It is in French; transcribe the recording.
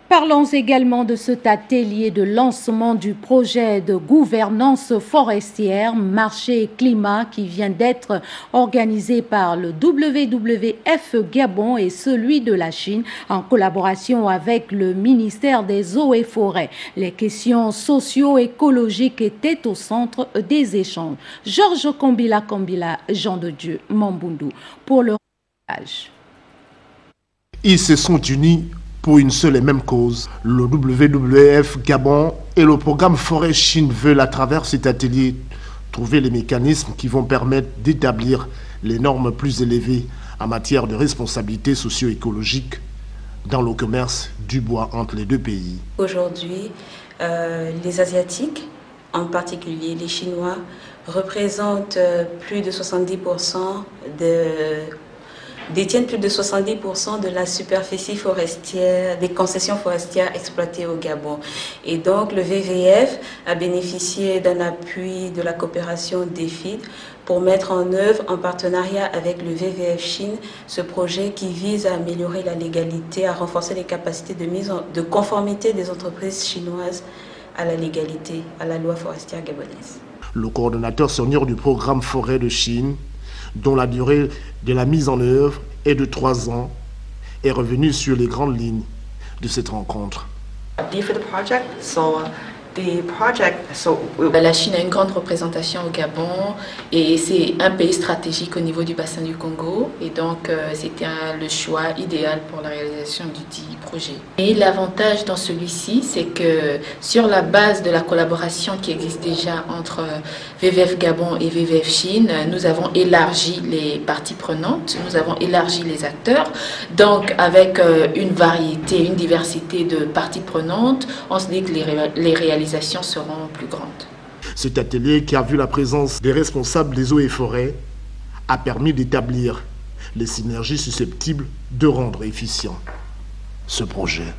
Parlons également de cet atelier de lancement du projet de gouvernance forestière, marché et climat qui vient d'être organisé par le WWF Gabon et celui de la Chine en collaboration avec le ministère des Eaux et Forêts. Les questions socio-écologiques étaient au centre des échanges. Georges Kombila, Jean de Dieu, Mambundu, pour le reportage. Ils se sont unis pour une seule et même cause. Le WWF Gabon et le programme Forêt Chine veulent à travers cet atelier trouver les mécanismes qui vont permettre d'établir les normes plus élevées en matière de responsabilité socio-écologique dans le commerce du bois entre les deux pays. Aujourd'hui, les Asiatiques, en particulier les Chinois, représentent plus de 70% détiennent plus de 70% de la superficie forestière, des concessions forestières exploitées au Gabon. Et donc le VVF a bénéficié d'un appui de la coopération DFID pour mettre en œuvre, en partenariat avec le VVF Chine, ce projet qui vise à améliorer la légalité, à renforcer les capacités de conformité des entreprises chinoises à la légalité, à la loi forestière gabonaise. Le coordonnateur senior du programme Forêt de Chine, dont la durée de la mise en œuvre est de 3 ans, est revenu sur les grandes lignes de cette rencontre. La Chine a une grande représentation au Gabon et c'est un pays stratégique au niveau du bassin du Congo et donc c'était le choix idéal pour la réalisation du dit projet. Et l'avantage dans celui-ci, c'est que sur la base de la collaboration qui existe déjà entre VVF Gabon et VVF Chine, nous avons élargi les parties prenantes, nous avons élargi les acteurs. Donc avec une variété, une diversité de parties prenantes, on se dit que les réalisations seront plus grandes. Cet atelier, qui a vu la présence des responsables des eaux et forêts, a permis d'établir les synergies susceptibles de rendre efficient ce projet.